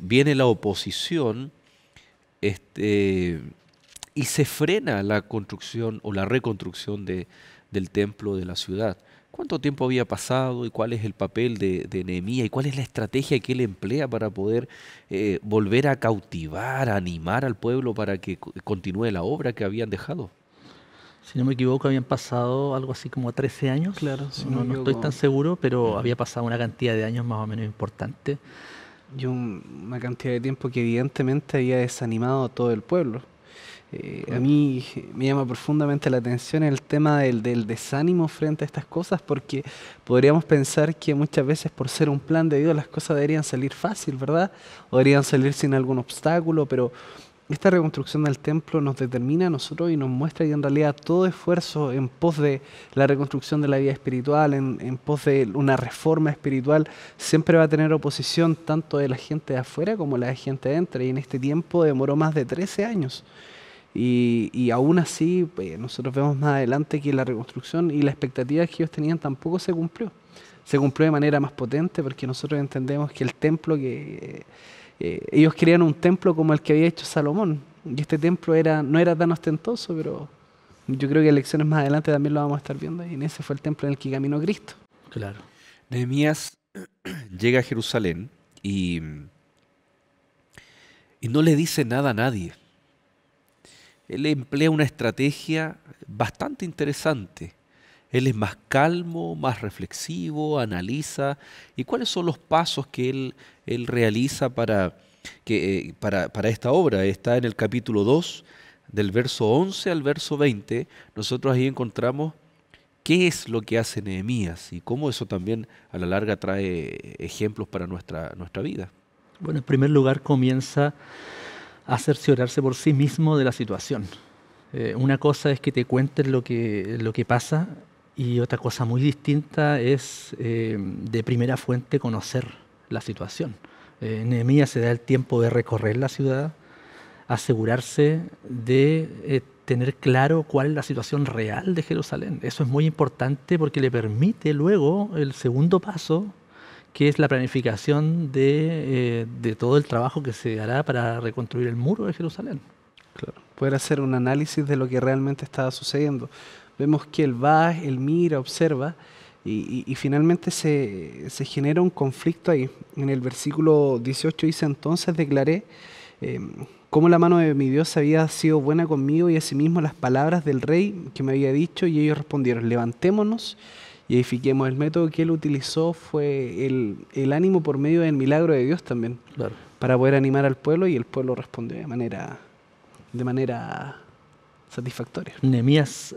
viene la oposición, y se frena la construcción o la reconstrucción del templo de la ciudad. ¿Cuánto tiempo había pasado y cuál es el papel de Nehemías y cuál es la estrategia que él emplea para poder volver a cautivar, a animar al pueblo para que continúe la obra que habían dejado? Si no me equivoco, habían pasado algo así como 13 años. Claro, si no, no me no estoy equivoco. tan seguro, pero había pasado una cantidad de años más o menos importante. Y una cantidad de tiempo que evidentemente había desanimado a todo el pueblo. A mí me llama profundamente la atención el tema del desánimo frente a estas cosas, porque podríamos pensar que muchas veces por ser un plan de Dios las cosas deberían salir fácil, ¿verdad? O deberían salir sin algún obstáculo, pero esta reconstrucción del templo nos determina a nosotros y nos muestra que en realidad todo esfuerzo en pos de la reconstrucción de la vida espiritual, en pos de una reforma espiritual, siempre va a tener oposición tanto de la gente de afuera como de la gente de adentro. Y en este tiempo demoró más de 13 años. Y aún así, nosotros vemos más adelante que la reconstrucción y la expectativa que ellos tenían tampoco se cumplió. Se cumplió de manera más potente porque nosotros entendemos que el templo que... ellos querían un templo como el que había hecho Salomón. Y este templo no era tan ostentoso, pero yo creo que en lecciones más adelante también lo vamos a estar viendo. Y en ese fue el templo en el que caminó Cristo. Claro. Nehemías llega a Jerusalén y no le dice nada a nadie. Él emplea una estrategia bastante interesante. Él es más calmo, más reflexivo, analiza. ¿Y cuáles son los pasos que él realiza para esta obra? Está en el capítulo 2, del verso 11 al verso 20. Nosotros ahí encontramos qué es lo que hace Nehemías y cómo eso también a la larga trae ejemplos para nuestra vida. Bueno, en primer lugar comienza a cerciorarse por sí mismo de la situación. Una cosa es que te cuenten lo que pasa y otra cosa muy distinta es de primera fuente conocer la situación. Nehemías se da el tiempo de recorrer la ciudad, asegurarse de tener claro cuál es la situación real de Jerusalén. Eso es muy importante porque le permite luego el segundo paso, que es la planificación de todo el trabajo que se hará para reconstruir el muro de Jerusalén. Claro. Poder hacer un análisis de lo que realmente estaba sucediendo. Vemos que él va, él mira, observa y finalmente se genera un conflicto ahí. En el versículo 18 dice: entonces declaré cómo la mano de mi Dios había sido buena conmigo y asimismo las palabras del rey que me había dicho, y ellos respondieron: levantémonos y edifiquemos. El método que él utilizó fue el ánimo por medio del milagro de Dios también, Claro. para poder animar al pueblo, y el pueblo respondió de manera satisfactoria. Nehemías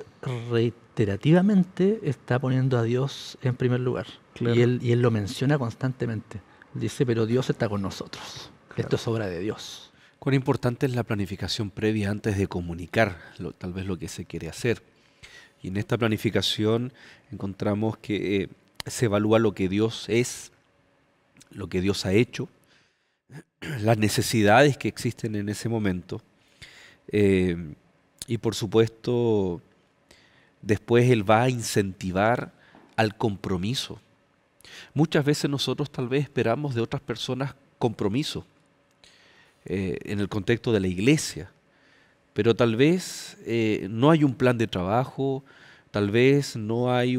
reiterativamente está poniendo a Dios en primer lugar. Claro. Y él lo menciona constantemente. Dice, pero Dios está con nosotros. Claro. Esto es obra de Dios. Cuán importante es la planificación previa antes de comunicar tal vez lo que se quiere hacer. Y en esta planificación encontramos que se evalúa lo que Dios es, lo que Dios ha hecho, las necesidades que existen en ese momento. Y por supuesto, después Él va a incentivar al compromiso. Muchas veces nosotros tal vez esperamos de otras personas compromiso en el contexto de la iglesia, pero tal vez no hay un plan de trabajo, tal vez no hay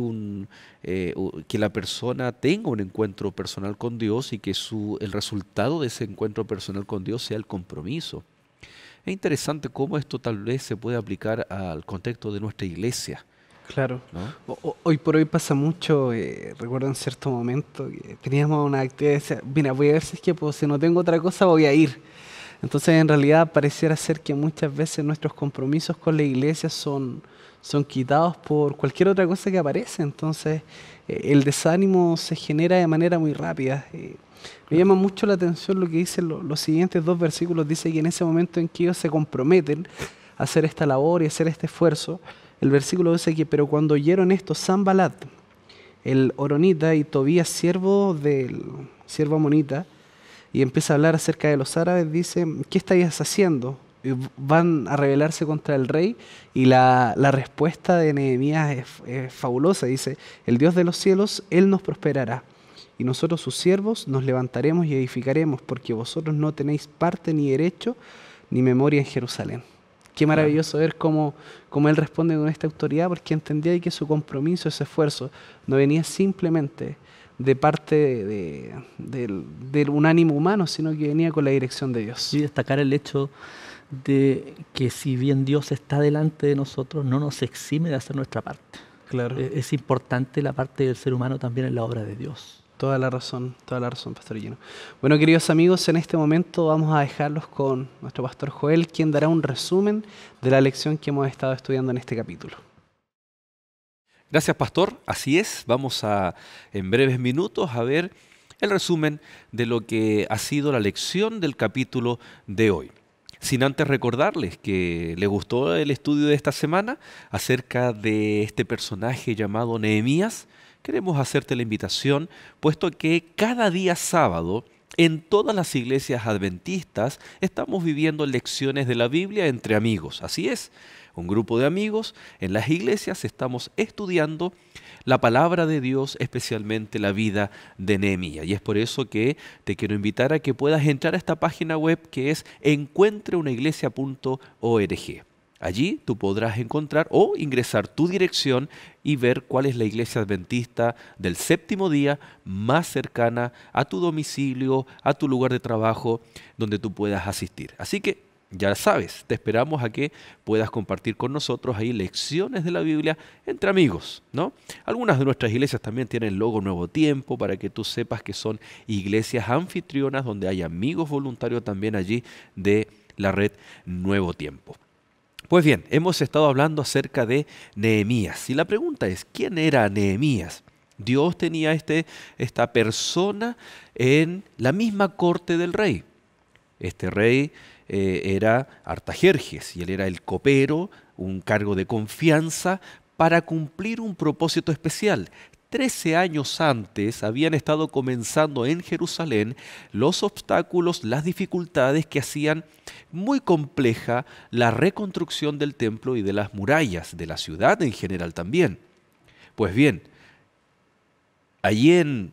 que la persona tenga un encuentro personal con Dios y que el resultado de ese encuentro personal con Dios sea el compromiso. Es interesante cómo esto tal vez se puede aplicar al contexto de nuestra iglesia. Claro. ¿No? Hoy por hoy pasa mucho, recuerdo en cierto momento que teníamos una actividad y decía, mira, voy a ver si es que pues, si no tengo otra cosa voy a ir. Entonces en realidad pareciera ser que muchas veces nuestros compromisos con la iglesia son quitados por cualquier otra cosa que aparece. Entonces el desánimo se genera de manera muy rápida. Me llama mucho la atención lo que dicen los siguientes 2 versículos. Dice que en ese momento en que ellos se comprometen a hacer esta labor y hacer este esfuerzo, el versículo dice que, pero cuando oyeron esto, Sanbalat, el horonita, y Tobías, siervo amonita, y empieza a hablar acerca de los árabes, dice, ¿qué estáis haciendo? Y van a rebelarse contra el rey, y la respuesta de Nehemías es fabulosa. Dice, el Dios de los cielos, Él nos prosperará, y nosotros sus siervos nos levantaremos y edificaremos, porque vosotros no tenéis parte ni derecho ni memoria en Jerusalén. Qué maravilloso ver cómo él responde con esta autoridad, porque entendía que su compromiso, ese esfuerzo, no venía simplemente de parte de un ánimo humano, sino que venía con la dirección de Dios. Y destacar el hecho de que si bien Dios está delante de nosotros, no nos exime de hacer nuestra parte. Claro. Es importante la parte del ser humano también en la obra de Dios. Toda la razón, Pastor Gino. Bueno, queridos amigos, en este momento vamos a dejarlos con nuestro Pastor Joel, quien dará un resumen de la lección que hemos estado estudiando en este capítulo. Gracias, Pastor. Así es, vamos en breves minutos a ver el resumen de lo que ha sido la lección del capítulo de hoy. Sin antes recordarles que les gustó el estudio de esta semana acerca de este personaje llamado Nehemías. Queremos hacerte la invitación, puesto que cada día sábado en todas las iglesias adventistas estamos viviendo lecciones de la Biblia entre amigos. Así es, un grupo de amigos en las iglesias estamos estudiando la palabra de Dios, especialmente la vida de Nehemías. Y es por eso que te quiero invitar a que puedas entrar a esta página web que es encuentreunaiglesia.org. Allí tú podrás encontrar o ingresar tu dirección y ver cuál es la iglesia adventista del séptimo día más cercana a tu domicilio, a tu lugar de trabajo, donde tú puedas asistir. Así que ya sabes, te esperamos a que puedas compartir con nosotros ahí lecciones de la Biblia entre amigos, ¿no? Algunas de nuestras iglesias también tienen logo Nuevo Tiempo para que tú sepas que son iglesias anfitrionas donde hay amigos voluntarios también allí de la red Nuevo Tiempo. Pues bien, hemos estado hablando acerca de Nehemías y la pregunta es, ¿quién era Nehemías? Dios tenía esta persona en la misma corte del rey. Este rey era Artajerjes y él era el copero, un cargo de confianza para cumplir un propósito especial. 13 años antes habían estado comenzando en Jerusalén los obstáculos, las dificultades que hacían muy compleja la reconstrucción del templo y de las murallas, de la ciudad en general también. Pues bien, allí en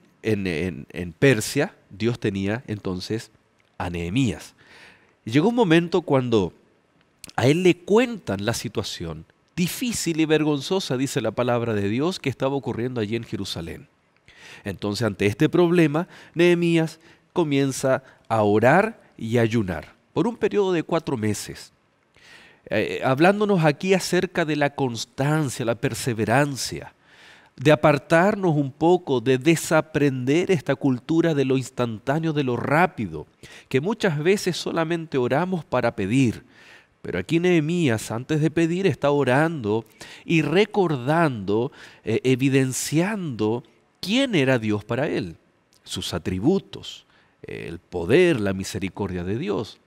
Persia, Dios tenía entonces a Nehemías. Llegó un momento cuando a él le cuentan la situación difícil y vergonzosa, dice la palabra de Dios, que estaba ocurriendo allí en Jerusalén. Entonces, ante este problema, Nehemías comienza a orar y a ayunar por un periodo de 4 meses. Hablándonos aquí acerca de la constancia, la perseverancia, de apartarnos un poco, de desaprender esta cultura de lo instantáneo, de lo rápido, que muchas veces solamente oramos para pedir. Pero aquí Nehemías, antes de pedir, está orando y recordando, evidenciando quién era Dios para él, sus atributos, el poder, la misericordia de Dios.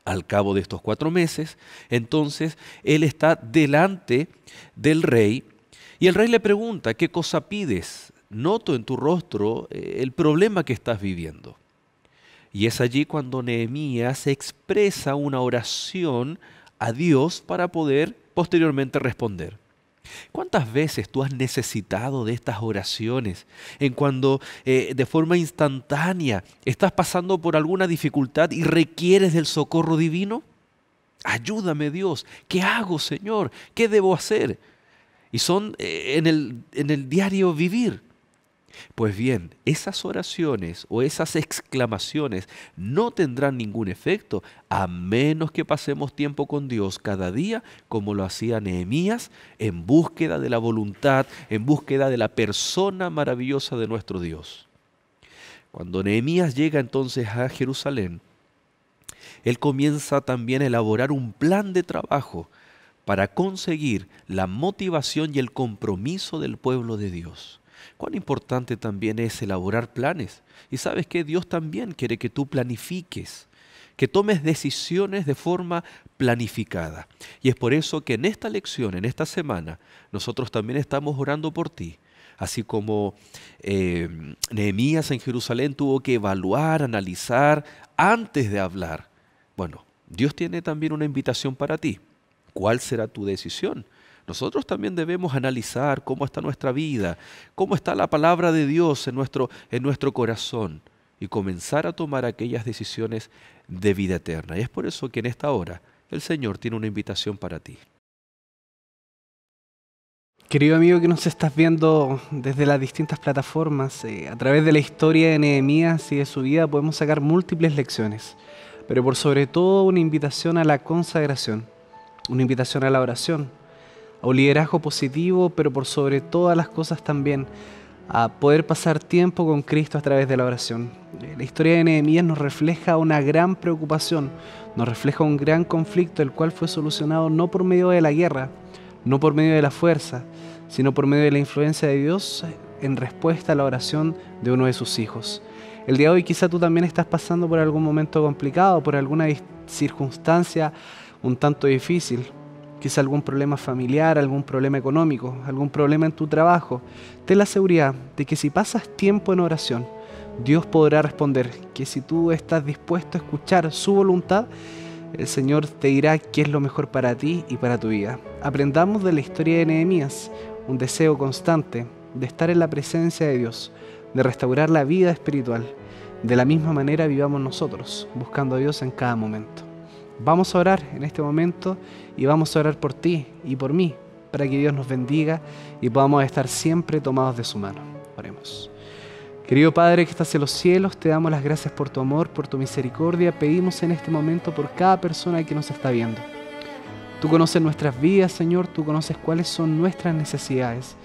Al cabo de estos 4 meses, entonces él está delante del rey y el rey le pregunta, ¿qué cosa pides? Noto en tu rostro el problema que estás viviendo. Y es allí cuando Nehemías expresa una oración a Dios para poder posteriormente responder. ¿Cuántas veces tú has necesitado de estas oraciones en cuando de forma instantánea estás pasando por alguna dificultad y requieres del socorro divino? Ayúdame, Dios. ¿Qué hago, Señor? ¿Qué debo hacer? Y son en el diario vivir. Pues bien, esas oraciones o esas exclamaciones no tendrán ningún efecto a menos que pasemos tiempo con Dios cada día, como lo hacía Nehemías, en búsqueda de la voluntad, en búsqueda de la persona maravillosa de nuestro Dios. Cuando Nehemías llega entonces a Jerusalén, él comienza también a elaborar un plan de trabajo para conseguir la motivación y el compromiso del pueblo de Dios. Cuán importante también es elaborar planes. Y sabes que Dios también quiere que tú planifiques, que tomes decisiones de forma planificada. Y es por eso que en esta lección, en esta semana, nosotros también estamos orando por ti. Así como Nehemías en Jerusalén tuvo que evaluar, analizar antes de hablar. Bueno, Dios tiene también una invitación para ti. ¿Cuál será tu decisión? Nosotros también debemos analizar cómo está nuestra vida, cómo está la palabra de Dios en nuestro corazón y comenzar a tomar aquellas decisiones de vida eterna. Y es por eso que en esta hora el Señor tiene una invitación para ti. Querido amigo que nos estás viendo desde las distintas plataformas, a través de la historia de Nehemías y de su vida podemos sacar múltiples lecciones, pero por sobre todo una invitación a la consagración, una invitación a la oración, a un liderazgo positivo, pero por sobre todas las cosas también a poder pasar tiempo con Cristo a través de la oración. La historia de Nehemías nos refleja una gran preocupación, nos refleja un gran conflicto, el cual fue solucionado no por medio de la guerra, no por medio de la fuerza, sino por medio de la influencia de Dios en respuesta a la oración de uno de sus hijos. El día de hoy quizá tú también estás pasando por algún momento complicado, por alguna circunstancia un tanto difícil. Quizá algún problema familiar, algún problema económico, algún problema en tu trabajo. Ten la seguridad de que si pasas tiempo en oración, Dios podrá responder, que si tú estás dispuesto a escuchar su voluntad, el Señor te dirá qué es lo mejor para ti y para tu vida. Aprendamos de la historia de Nehemías, un deseo constante de estar en la presencia de Dios, de restaurar la vida espiritual. De la misma manera vivamos nosotros, buscando a Dios en cada momento. Vamos a orar en este momento y vamos a orar por ti y por mí, para que Dios nos bendiga y podamos estar siempre tomados de su mano. Oremos. Querido Padre que estás en los cielos, te damos las gracias por tu amor, por tu misericordia. Pedimos en este momento por cada persona que nos está viendo. Tú conoces nuestras vidas, Señor, tú conoces cuáles son nuestras necesidades.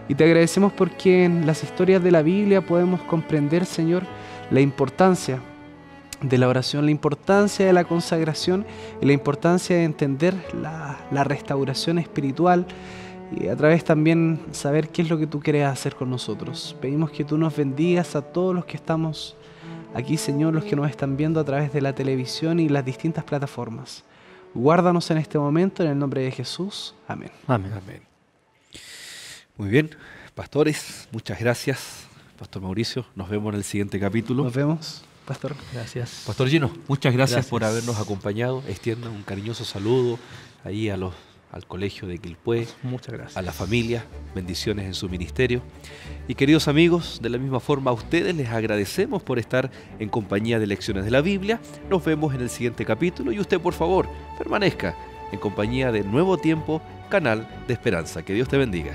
Y te agradecemos porque en las historias de la Biblia podemos comprender, Señor, la importancia de la oración, la importancia de la consagración y la importancia de entender la restauración espiritual y a través también saber qué es lo que tú quieres hacer con nosotros. Pedimos que tú nos bendigas a todos los que estamos aquí, Señor, los que nos están viendo a través de la televisión y las distintas plataformas. Guárdanos en este momento en el nombre de Jesús. Amén. Amén. Amén. Muy bien, pastores, muchas gracias. Pastor Mauricio, nos vemos en el siguiente capítulo. Nos vemos. Pastor. Gracias. Pastor Gino, muchas gracias por habernos acompañado. Extienda un cariñoso saludo ahí al colegio de Quilpué. Muchas gracias. A la familia, bendiciones en su ministerio. Y queridos amigos, de la misma forma a ustedes les agradecemos por estar en compañía de Lecciones de la Biblia. Nos vemos en el siguiente capítulo y usted, por favor, permanezca en compañía de Nuevo Tiempo, canal de esperanza. Que Dios te bendiga.